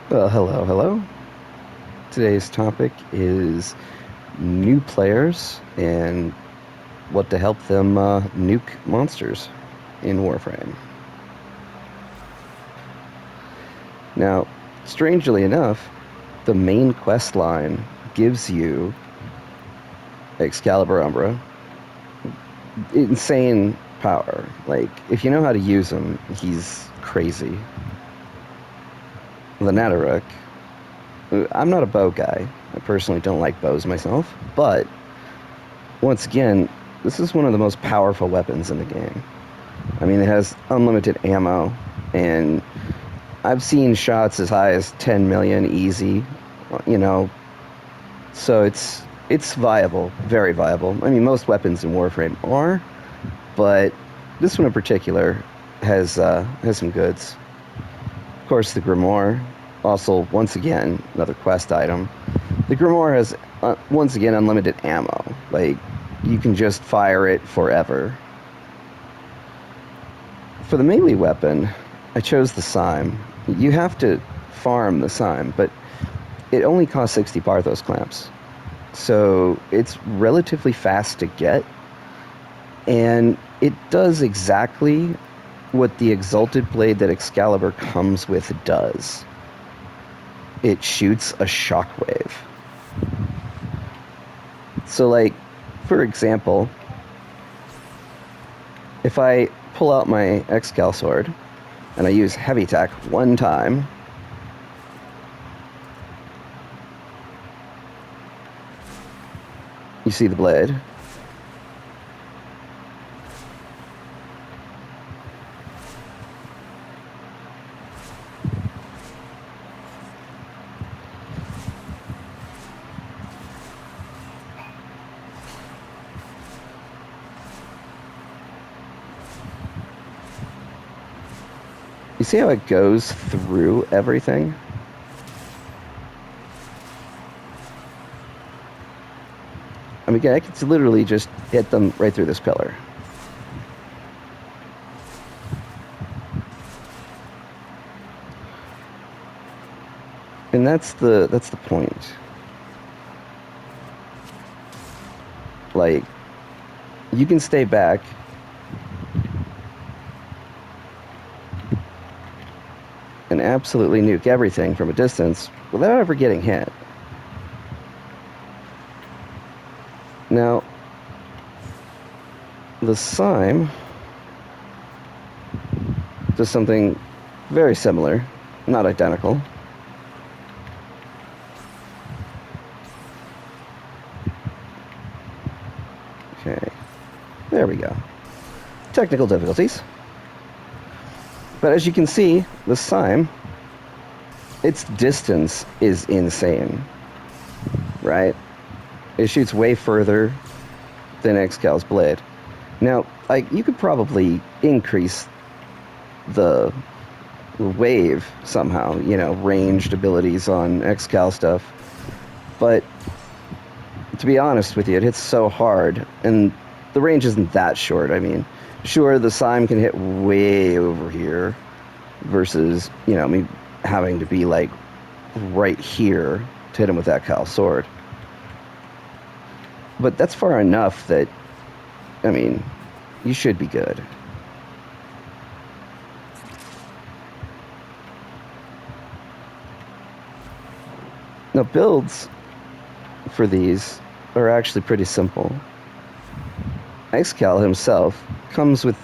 Well, hello. Today's topic is new players and what to help them nuke monsters in Warframe. Now, strangely enough, the main quest line gives you Excalibur Umbra, insane power. Like, if you know how to use him, he's crazy. The Nataruk, I'm not a bow guy. I personally don't like bows myself, but once again, this is one of the most powerful weapons in the game. I mean, it has unlimited ammo, and I've seen shots as high as 10 million easy, you know, so it's viable, very viable. I mean, most weapons in Warframe are, but this one in particular has some goods. Of course, the Grimoire, also once again another quest item. The Grimoire has once again unlimited ammo. Like you can just fire it forever. For the melee weapon, I chose the Sime. You have to farm the Sime, but it only costs 60 Parthos clamps. So it's relatively fast to get, and it does exactly what the Exalted Blade that Excalibur comes with does. It shoots a shockwave. So, like, for example, if I pull out my Excal sword and I use heavy attack one time, you see the blade. You see how it goes through everything? I mean, I could literally just hit them right through this pillar. And that's the point. Like, you can stay back and absolutely nuke everything from a distance without ever getting hit. Now, the Sime does something very similar, not identical. Okay, there we go. Technical difficulties. But as you can see, the Sime, its distance is insane, right? It shoots way further than Excal's blade. Now, like, you could probably increase the wave somehow, ranged abilities on Excal stuff. But to be honest with you, it hits so hard, and the range isn't that short. I mean, sure, the Sime can hit way over here versus, me having to be like right here to hit him with that Kyle sword. But that's far enough that, I mean, you should be good. Now, builds for these are actually pretty simple. Excal himself comes with,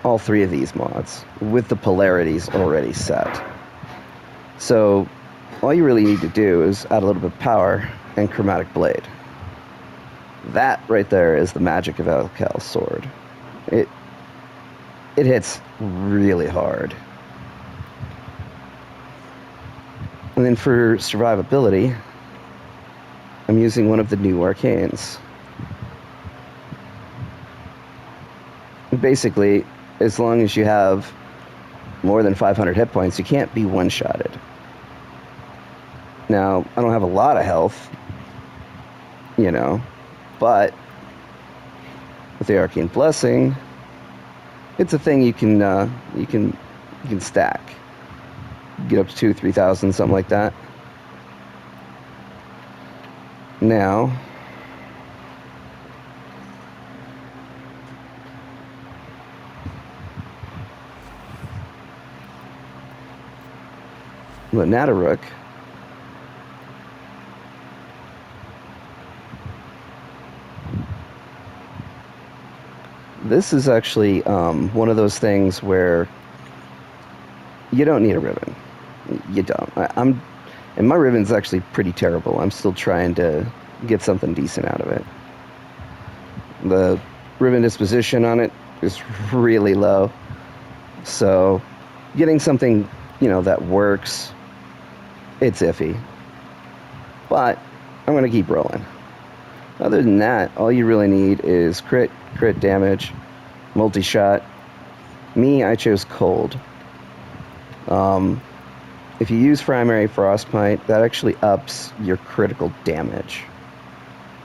all three of these mods with the polarities already set. So all you really need to do is add a little bit of power and chromatic blade. That right there is the magic of Excal's sword. It hits really hard. And then for survivability, I'm using one of the new arcanes. Basically, as long as you have more than 500 hit points, you can't be one-shotted. Now, I don't have a lot of health, but with the Arcane Blessing, it's a thing you can stack. Get up to 2,000, 3,000, something like that. Now, the Natarook. This is actually one of those things where you don't need a ribbon. You don't. And my ribbon's actually pretty terrible. I'm still trying to get something decent out of it. The ribbon disposition on it is really low. So getting something, that works, it's iffy. But I'm going to keep rolling. Other than that, all you really need is crit damage, multi-shot. Me, I chose cold. If you use primary frostbite, that actually ups your critical damage.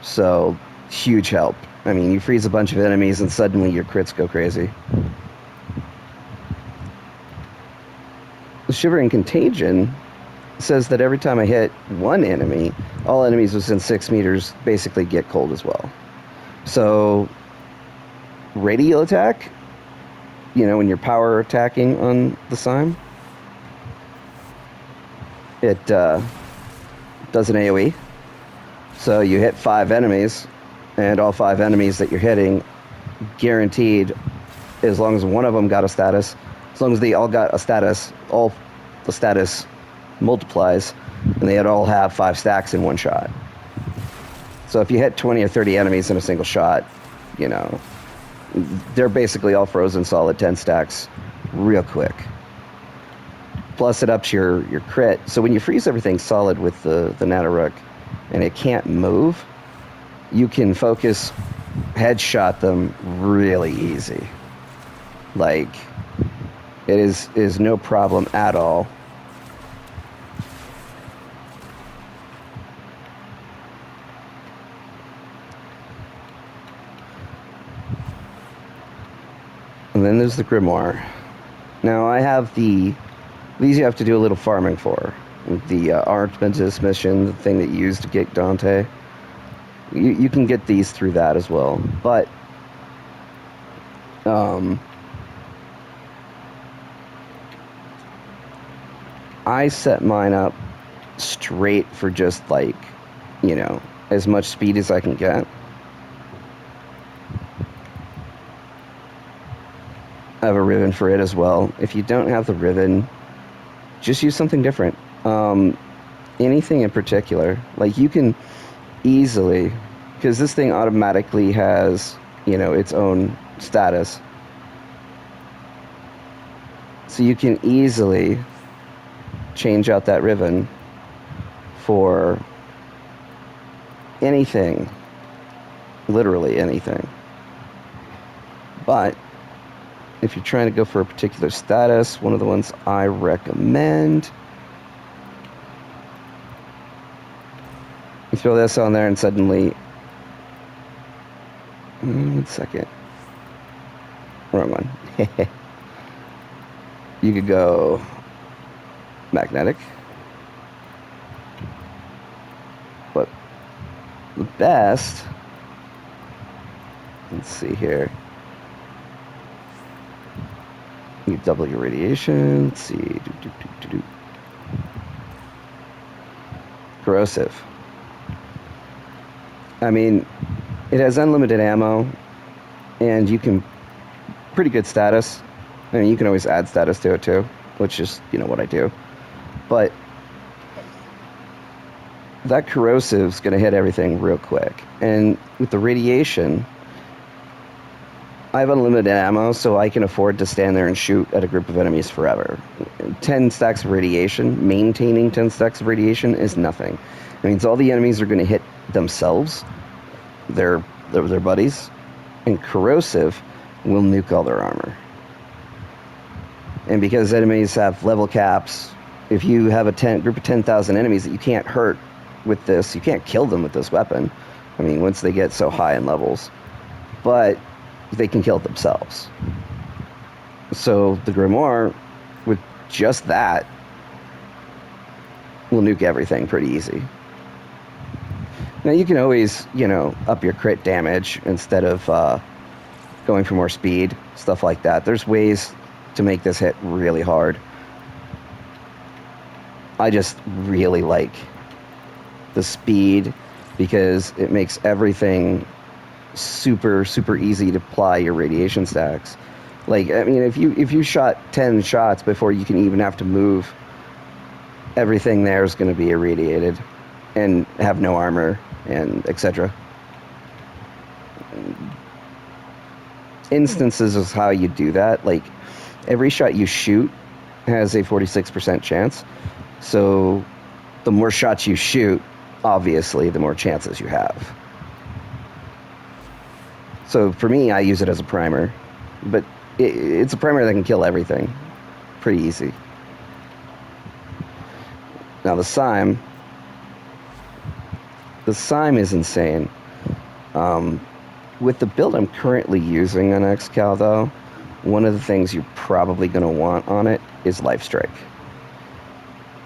So, huge help. I mean, you freeze a bunch of enemies and suddenly your crits go crazy. The Shivering Contagion says that every time I hit one enemy, all enemies within 6 meters basically get cold as well. So, radial attack, when you're power attacking on the Sime, it does an AoE. So you hit 5 enemies, and all 5 enemies that you're hitting, guaranteed, as long as one of them got a status, as long as they all got a status, all the status multiplies, and they all have 5 stacks in one shot. So if you hit 20 or 30 enemies in a single shot, they're basically all frozen solid 10 stacks real quick. Plus it ups your crit. So when you freeze everything solid with the Natarook and it can't move, you can focus headshot them really easy. Like, it is no problem at all. And then there's the Grimoire. Now I have these you have to do a little farming for. The Archmantis mission, the thing that you use to get Dante. You can get these through that as well. But I set mine up straight for just as much speed as I can get. I have a ribbon for it as well. If you don't have the ribbon, just use something different. Anything in particular. Like, you can easily, because this thing automatically has, its own status. So you can easily change out that ribbon for anything. Literally anything. But if you're trying to go for a particular status, one of the ones I recommend, you throw this on there and suddenly, 1 second, wrong one. You could go magnetic, but the best, let's see here, you double your radiation. Let's see. Corrosive. I mean, it has unlimited ammo, and you can pretty good status. I mean, you can always add status to it too, which is what I do. But that corrosive's going to hit everything real quick, and with the radiation, I have unlimited ammo, so I can afford to stand there and shoot at a group of enemies forever. 10 stacks of radiation, maintaining 10 stacks of radiation is nothing. It means all the enemies are going to hit themselves, their buddies, and corrosive will nuke all their armor. And because enemies have level caps, if you have a group of 10,000 enemies that you can't hurt with this, you can't kill them with this weapon. I mean, once they get so high in levels. But they can kill themselves. So the Grimoire, with just that, will nuke everything pretty easy. Now you can always, up your crit damage instead of going for more speed, stuff like that. There's ways to make this hit really hard. I just really like the speed because it makes everything super, super easy to apply your radiation stacks. Like, I mean, if you shot 10 shots before you can even have to move, everything there is going to be irradiated and have no armor and etc. Instances is how you do that. Like, every shot you shoot has a 46% chance. So the more shots you shoot, obviously, the more chances you have. So for me, I use it as a primer. But it's a primer that can kill everything. Pretty easy. Now the Sime is insane. With the build I'm currently using on XCal, though, one of the things you're probably going to want on it is Life Strike.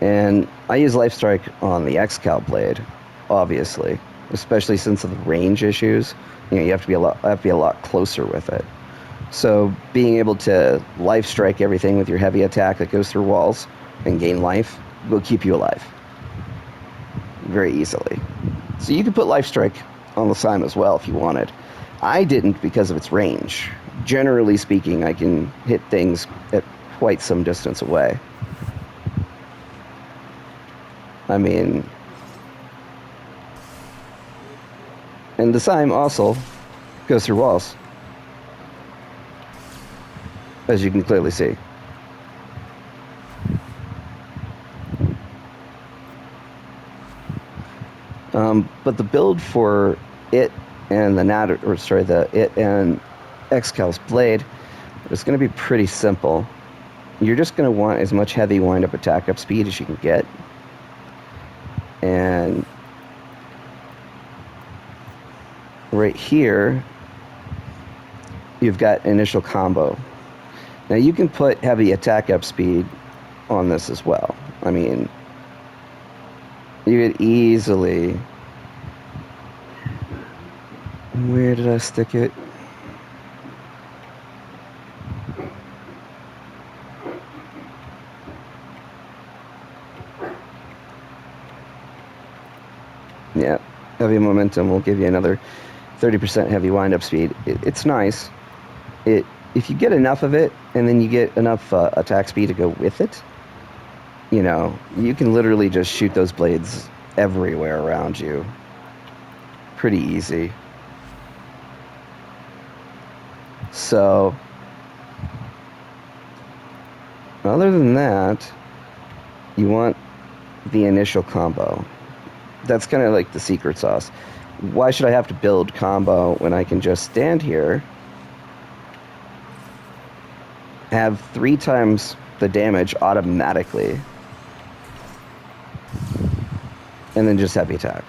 And I use Life Strike on the XCal blade, obviously, especially since of the range issues. You have to be a lot closer with it. So being able to Life Strike everything with your heavy attack that goes through walls and gain life will keep you alive very easily. So you could put Life Strike on the Sime as well if you wanted. I didn't because of its range. Generally speaking, I can hit things at quite some distance away. I mean, and the Sime also goes through walls, as you can clearly see. But the build for it and it and XCal's blade is going to be pretty simple. You're just going to want as much heavy wind-up attack up speed as you can get. And right here, you've got initial combo. Now you can put heavy attack up speed on this as well. I mean, you could easily... Where did I stick it? Yeah, heavy momentum will give you another 30% heavy wind-up speed. It's nice. If you get enough of it, and then you get enough attack speed to go with it, you can literally just shoot those blades everywhere around you. Pretty easy. So, other than that, you want the initial combo. That's kind of like the secret sauce. Why should I have to build combo when I can just stand here, have 3 times the damage automatically, and then just heavy attack?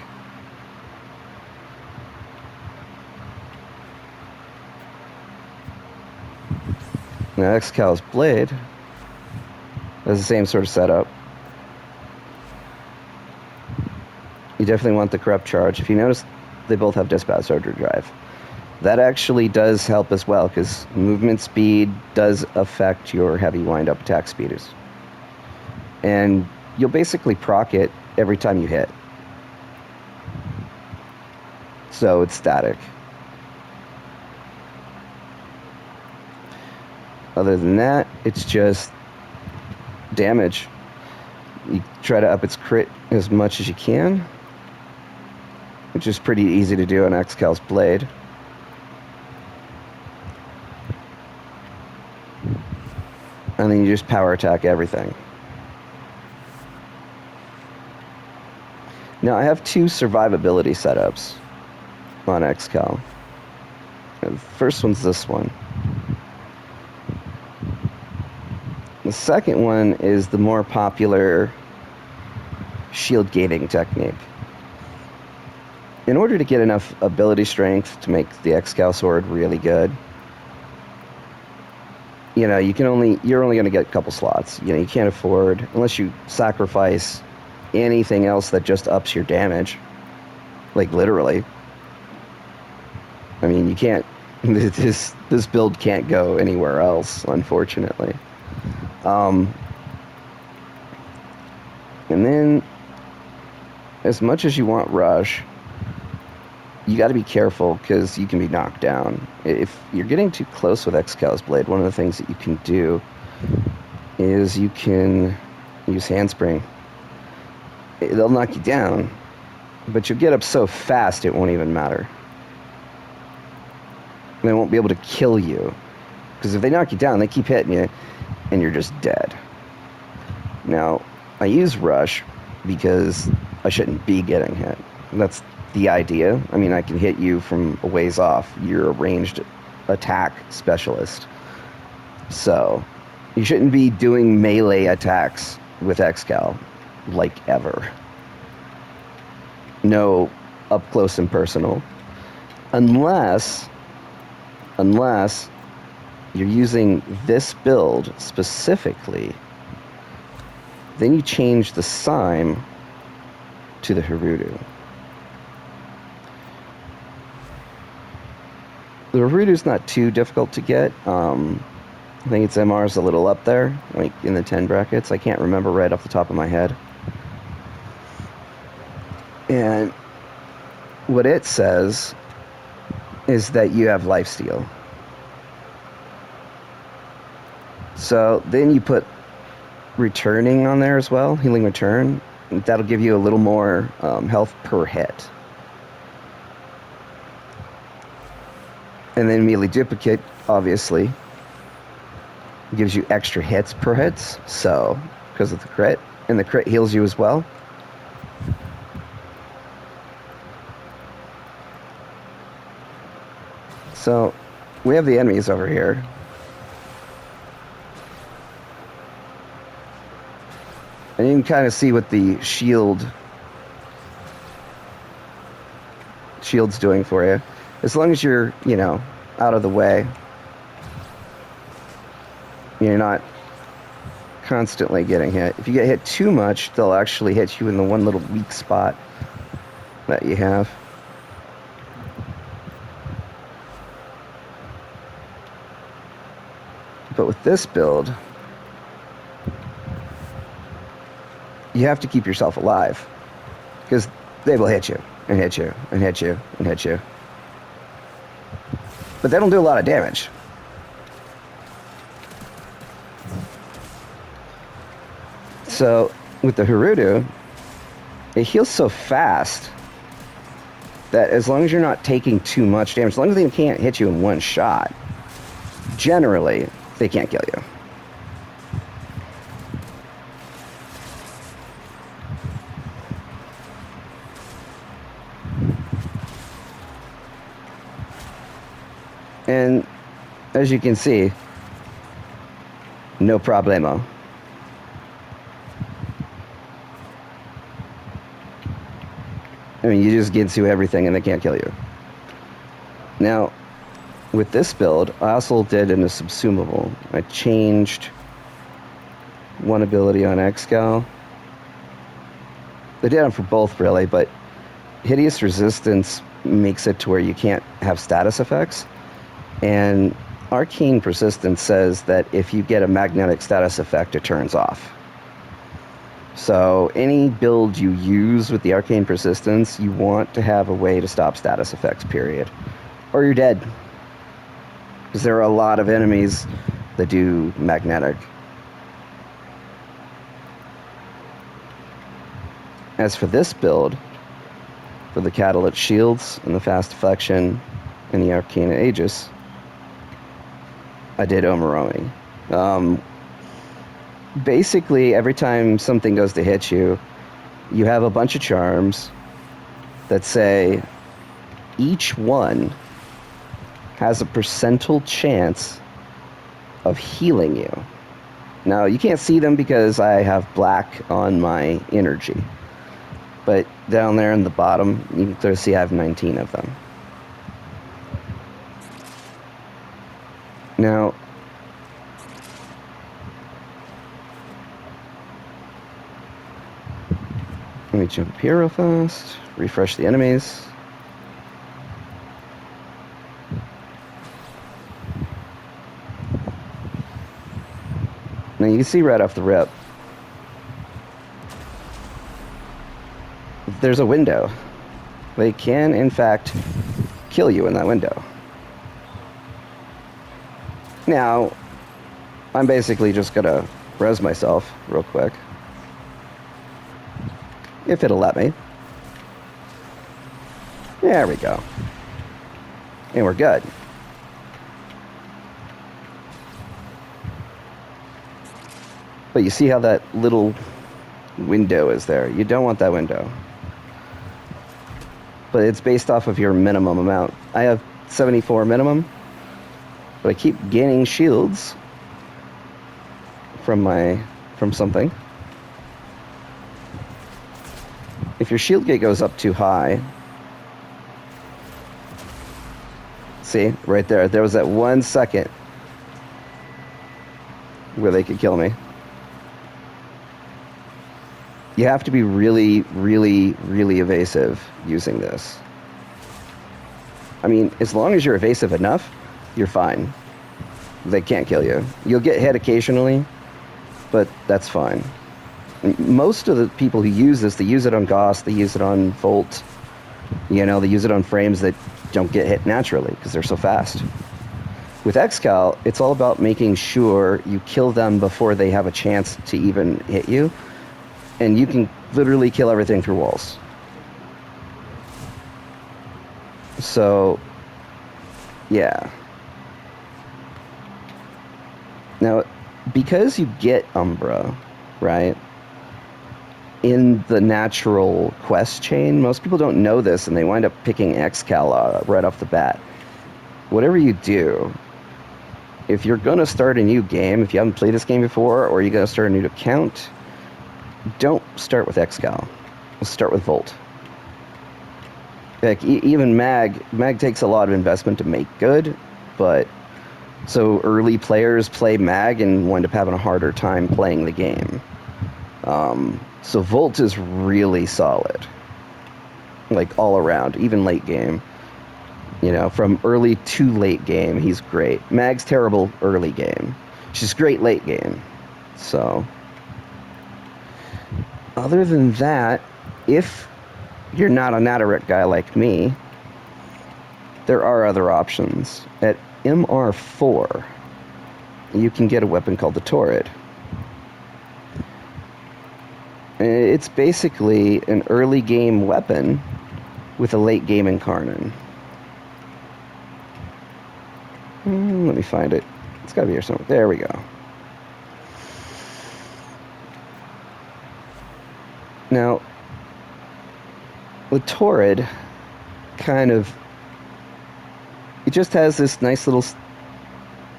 Now XCal's blade has the same sort of setup. You definitely want the corrupt charge. If you notice, they both have dispatch overdrive. That actually does help as well, because movement speed does affect your heavy wind-up attack speeds. And you'll basically proc it every time you hit. So it's static. Other than that, it's just damage. You try to up its crit as much as you can, which is pretty easy to do on XCal's blade. And then you just power attack everything. Now I have 2 survivability setups on XCal. The first one's this one. The second one is the more popular shield gating technique. In order to get enough ability strength to make the XCal sword really good, you're only going to get a couple slots. You can't afford, unless you sacrifice anything else that just ups your damage. Like, literally. I mean, you can't... This build can't go anywhere else, unfortunately. And then, as much as you want Rush, you got to be careful because you can be knocked down. If you're getting too close with Excal's Blade, one of the things that you can do is you can use Handspring. They'll knock you down, but you'll get up so fast it won't even matter. They won't be able to kill you. Because if they knock you down, they keep hitting you, and you're just dead. Now, I use Rush because I shouldn't be getting hit. That's the idea. I mean, I can hit you from a ways off. You're a ranged attack specialist. So, you shouldn't be doing melee attacks with Excal, like, ever. No up close and personal. Unless you're using this build specifically, then you change the Sime to the Harudu. The Harudu's not too difficult to get. I think its MR's a little up there, like in the 10 brackets. I can't remember right off the top of my head. And what it says is that you have lifesteal. So then you put returning on there as well, healing return. That'll give you a little more health per hit. And then immediately duplicate, obviously, gives you extra hits per hits, so because of the crit, and the crit heals you as well. So we have the enemies over here. And you can kind of see what the shield's doing for you. As long as you're, you know, out of the way, you're not constantly getting hit. If you get hit too much, they'll actually hit you in the one little weak spot that you have. But with this build, you have to keep yourself alive, because they will hit you, and hit you, and hit you, and hit you. But they don't do a lot of damage. So, with the Harudu, it heals so fast that as long as you're not taking too much damage, as long as they can't hit you in one shot, generally, they can't kill you. And as you can see, no problemo. I mean, you just get through everything and they can't kill you. Now, with this build, I also did in a subsumable. I changed one ability on Excal. They did them for both, really, but Hideous Resistance makes it to where you can't have status effects. And Arcane Persistence says that if you get a magnetic status effect, it turns off. So any build you use with the Arcane Persistence, you want to have a way to stop status effects, period. Or you're dead. Because there are a lot of enemies that do magnetic. As for this build, for the Catalyst Shields and the Fast Deflection and the Arcane Aegis, I did Omeromi. Basically, every time something goes to hit you, you have a bunch of charms that say each one has a percentile chance of healing you. Now, you can't see them because I have black on my energy. But down there in the bottom, you can see I have 19 of them. Now, Let me jump up here real fast. Refresh the enemies. Now you can see right off the rip, there's a window. They can, in fact, kill you in that window. Now, I'm basically just gonna res myself real quick. If it'll let me. There we go. And we're good. But you see how that little window is there? You don't want that window. But it's based off of your minimum amount. I have 74 minimum, but I keep gaining shields from something. If your shield gate goes up too high, see, right there, there was that 1 second where they could kill me. You have to be really, really, really evasive using this. I mean, as long as you're evasive enough, you're fine. They can't kill you. You'll get hit occasionally, but that's fine. Most of the people who use this, they use it on Gauss, they use it on Volt, you know, they use it on frames that don't get hit naturally because they're so fast. With Excal, it's all about making sure you kill them before they have a chance to even hit you. And you can literally kill everything through walls. So, yeah. Now, because you get Umbra, right, in the natural quest chain, most people don't know this, and they wind up picking Excal right off the bat. Whatever you do, if you're going to start a new game, if you haven't played this game before, or you're going to start a new account, don't start with Excal. Start with Volt. Like, even Mag takes a lot of investment to make good, but so early players play Mag and wind up having a harder time playing the game. So Volt is really solid, like all around, even late game. You know, from early to late game, he's great. Mag's terrible early game. She's great late game. So, other than that, if you're not a Natarek guy like me, there are other options. At MR4, you can get a weapon called the Torrid. It's basically an early game weapon with a late game incarnon. Let me find it. It's gotta be here somewhere. There we go. Now, the Torrid kind of, it just has this nice little,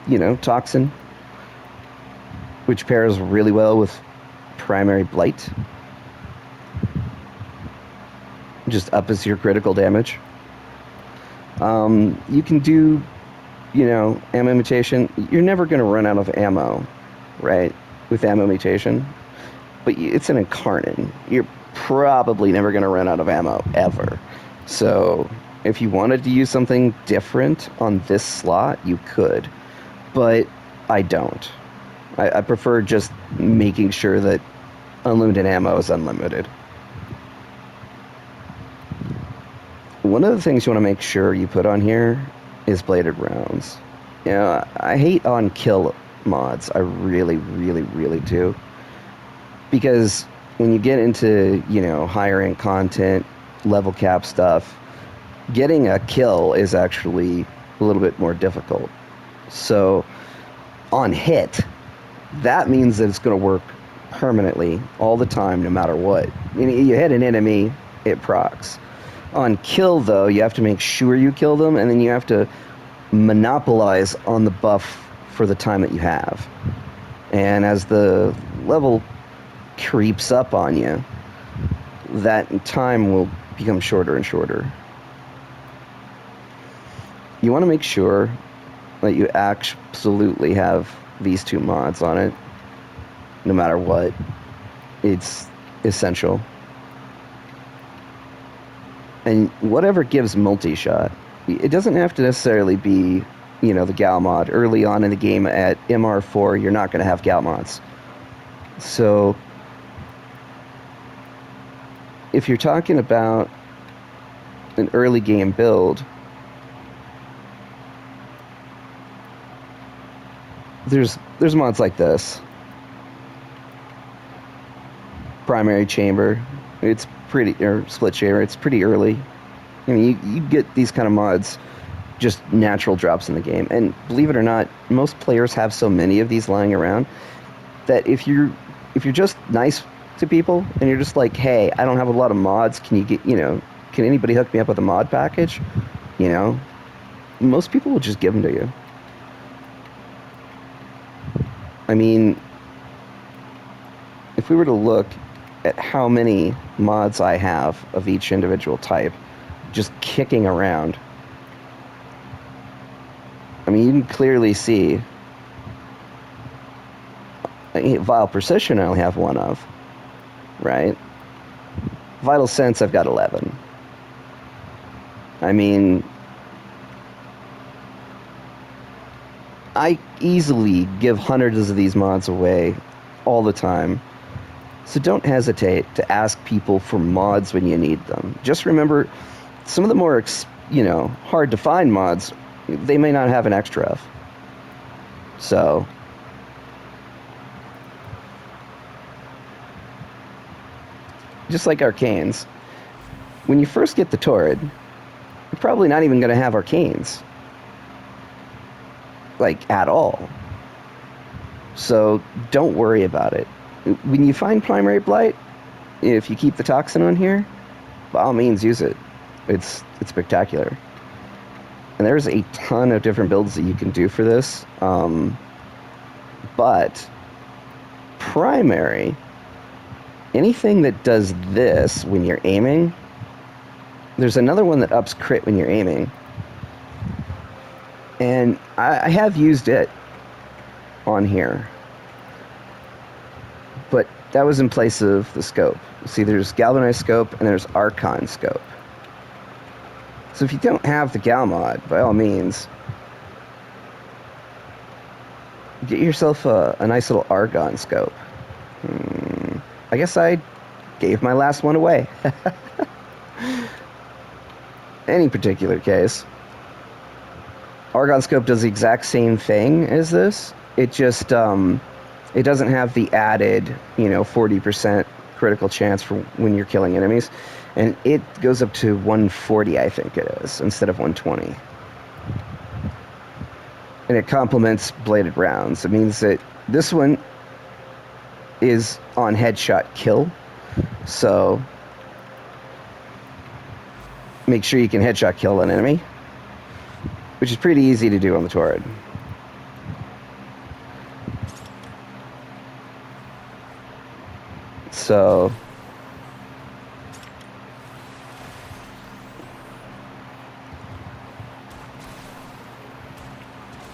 you know, toxin, which pairs really well with primary blight. Just ups your critical damage. You can do, you know, ammo mutation. You're never going to run out of ammo, right, with ammo mutation. But it's an incarnate. You're probably never going to run out of ammo, ever. So if you wanted to use something different on this slot, you could. But I don't. I prefer just making sure that unlimited ammo is unlimited. One of the things you want to make sure you put on here is bladed rounds. You know, I hate on kill mods. I really, really, really do. Because when you get into, you know, higher rank content, level cap stuff, getting a kill is actually a little bit more difficult. So on hit, that means that it's going to work permanently all the time, no matter what. You hit an enemy, it procs. On kill, though, you have to make sure you kill them, and then you have to monopolize on the buff for the time that you have. And as the level creeps up on you, that time will become shorter and shorter. You want to make sure that you absolutely have these two mods on it, no matter what. It's essential. And whatever gives multi-shot, it doesn't have to necessarily be, the Gal mod. Early on in the game at MR4, you're not going to have Gal mods. So if you're talking about an early game build, there's mods like this. Primary chamber, it's pretty, or split chamber, it's pretty early. I mean, you get these kind of mods, just natural drops in the game. And believe it or not, most players have so many of these lying around that if you're just nice to people and you're just like, hey, I don't have a lot of mods, can you get, can anybody hook me up with a mod package? Most people will just give them to you. I mean, if we were to look at how many mods I have of each individual type just kicking around, I mean, you can clearly see Vile Precision I only have one of, right? Vital Sense I've got 11. I mean, I easily give hundreds of these mods away all the time. So don't hesitate to ask people for mods when you need them. Just remember, some of the more, hard to find mods, they may not have an extra of. So, just like arcanes, when you first get the Torrid, you're probably not even going to have arcanes. Like, at all. So, don't worry about it. When you find Primary Blight, if you keep the Toxin on here, by all means use it. It's spectacular. And there's a ton of different builds that you can do for this. But primary, anything that does this when you're aiming, there's another one that ups crit when you're aiming. And I have used it on here. But that was in place of the scope. See, there's Galvanized Scope and there's Archon Scope. So if you don't have the Gal mod, by all means, get yourself a nice little Argon Scope. I guess I gave my last one away. Any particular case, Argon Scope does the exact same thing as this. It just, it doesn't have the added, 40% critical chance for when you're killing enemies. And it goes up to 140, I think it is, instead of 120. And it complements bladed rounds. It means that this one is on headshot kill. So make sure you can headshot kill an enemy, which is pretty easy to do on the Torrid. So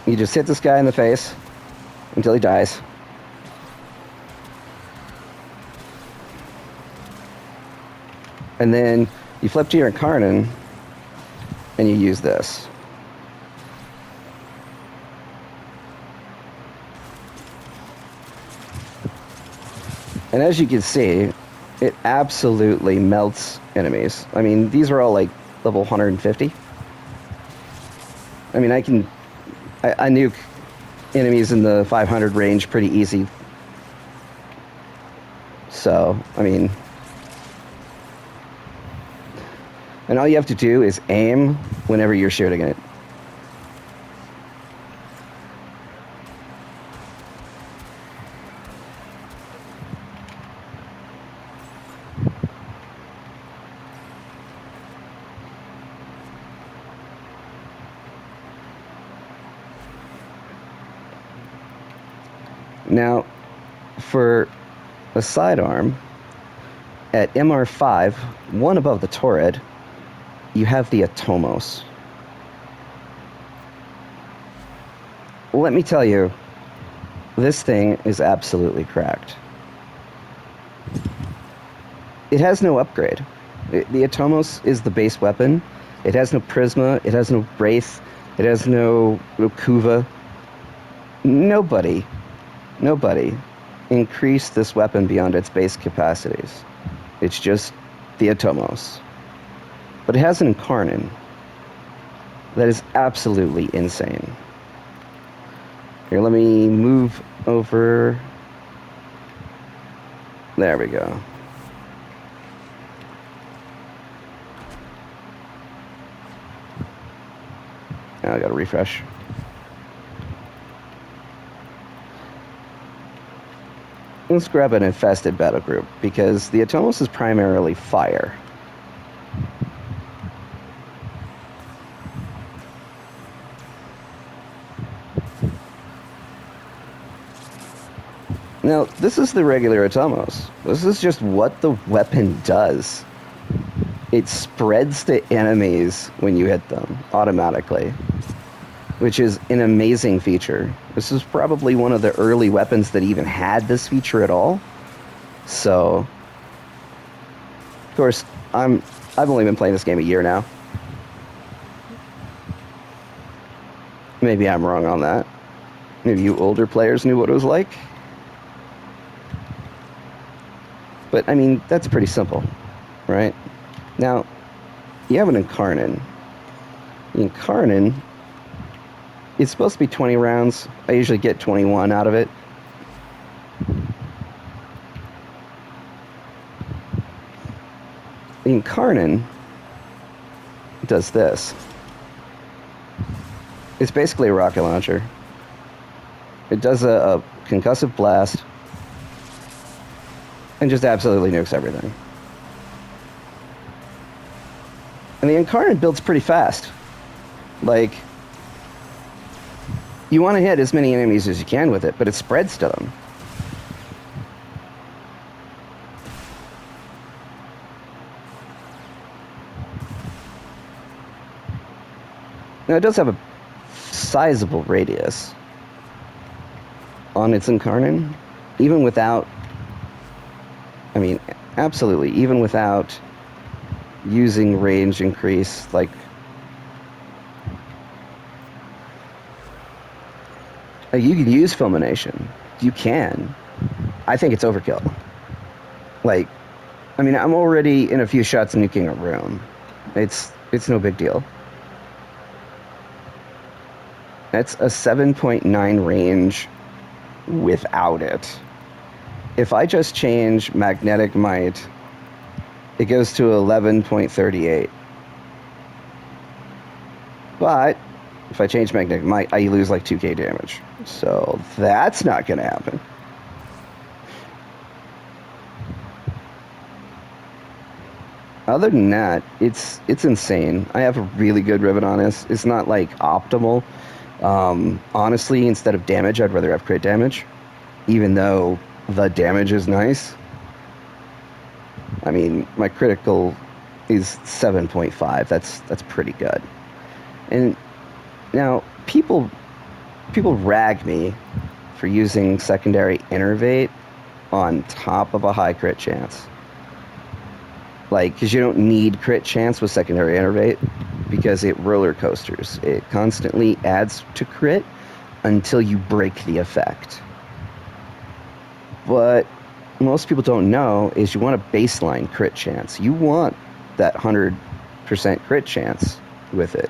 you just hit this guy in the face until he dies. And then you flip to your Incarnon and you use this. And as you can see, it absolutely melts enemies. I mean, these are all like level 150. I mean, I nuke enemies in the 500 range pretty easy. So, I mean, and all you have to do is aim whenever you're shooting it. Now, for a sidearm, at MR5, one above the Torrid, you have the Atomos. Let me tell you, this thing is absolutely cracked. It has no upgrade. The Atomos is the base weapon. It has no Prisma. It has no Wraith. It has no Kuva. Nobody, nobody increased this weapon beyond its base capacities. It's just the Atomos. But it has an Incarnon that is absolutely insane. Here, let me move over. There we go. Now I gotta refresh. Let's grab an infested battle group, because the Atomos is primarily fire. Now, this is the regular Atomos. This is just what the weapon does. It spreads the enemies when you hit them, automatically. Which is an amazing feature. This is probably one of the early weapons that even had this feature at all. So, of course, I've only been playing this game a year now. Maybe I'm wrong on that. Maybe you older players knew what it was like. But, I mean, that's pretty simple, right? Now, you have an Incarnon. The Incarnon, it's supposed to be 20 rounds. I usually get 21 out of it. The Incarnon does this. It's basically a rocket launcher. It does a concussive blast and just absolutely nukes everything. And the Incarnon builds pretty fast. Like, you want to hit as many enemies as you can with it, but it spreads to them. Now, it does have a sizable radius on its Incarnon, even without, I mean, absolutely, even without using range increase, like, you can use fulmination. You can. I think it's overkill. Like, I mean, I'm already in a few shots nuking a room. It's no big deal. That's a 7.9 range without it. If I just change magnetic might, it goes to 11.38. But if I change magnetic might, I lose like 2k damage. So that's not going to happen. Other than that, it's insane. I have a really good rivet on this. It's not like optimal. Honestly, instead of damage, I'd rather have crit damage, even though the damage is nice. I mean, my critical is 7.5. That's pretty good. And now people rag me for using secondary innervate on top of a high crit chance. Like, because you don't need crit chance with secondary innervate, because it roller coasters. It constantly adds to crit until you break the effect. But most people don't know is you want a baseline crit chance. You want that 100% crit chance with it,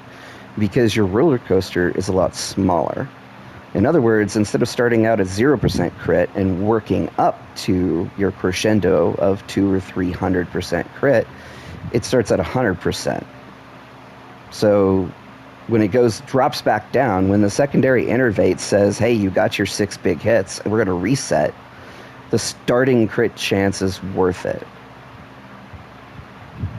because your roller coaster is a lot smaller. In other words, instead of starting out at 0% crit and working up to your crescendo of 200 or 300% crit, it starts at 100%. So when it drops back down, when the secondary innervate says, hey, you got your 6 big hits, and we're going to reset, the starting crit chance is worth it.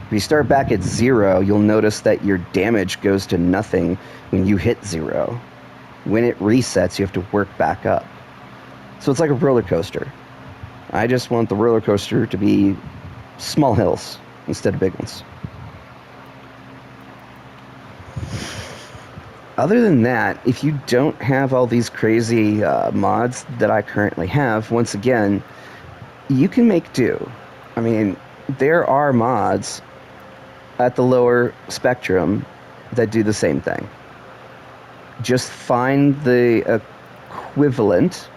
If you start back at 0, you'll notice that your damage goes to nothing when you hit 0. When it resets, you have to work back up. So it's like a roller coaster. I just want the roller coaster to be small hills instead of big ones. Other than that, if you don't have all these crazy mods that I currently have, once again, you can make do. I mean, there are mods at the lower spectrum that do the same thing. Just find the equivalent,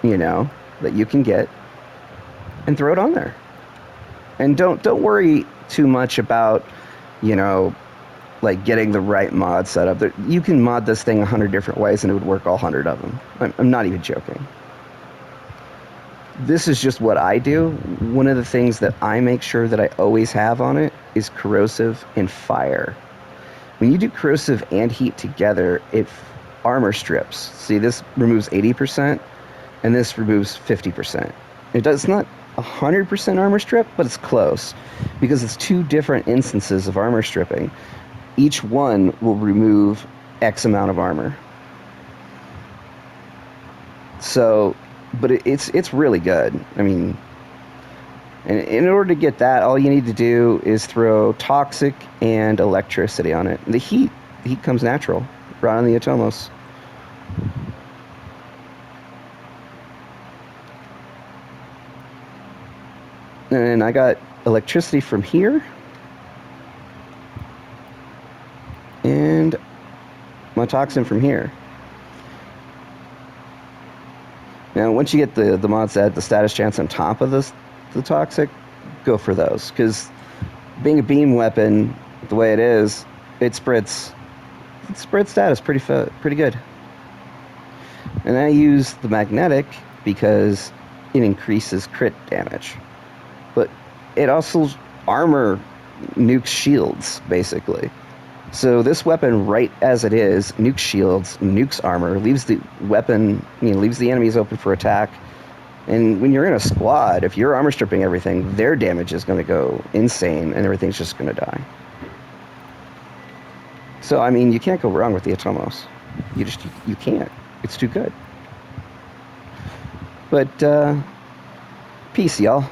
you know, that you can get and throw it on there. And don't worry too much about, you know, like getting the right mod set up. You can mod this thing 100 different ways and it would work all 100 of them. I'm not even joking. This is just what I do. One of the things that I make sure that I always have on it is corrosive and fire. When you do corrosive and heat together, it armor strips. See, this removes 80% and this removes 50%. It's not 100% armor strip, but it's close because it's two different instances of armor stripping. Each one will remove X amount of armor. So, but it's really good. I mean, in order to get that, all you need to do is throw toxic and electricity on it. The heat comes natural, right on the Atomos. And I got electricity from here. And my toxin from here. Now, once you get the mods that add the status chance on top of the toxic, go for those. Because being a beam weapon, the way it is, it spreads status pretty good. And I use the magnetic because it increases crit damage. But it also armor nukes shields, basically. So this weapon, right as it is, nukes shields, nukes armor, leaves the weapon, leaves the enemies open for attack. And when you're in a squad, if you're armor stripping everything, their damage is going to go insane, and everything's just going to die. So, I mean, you can't go wrong with the Atomos. You can't. It's too good. But, peace, y'all.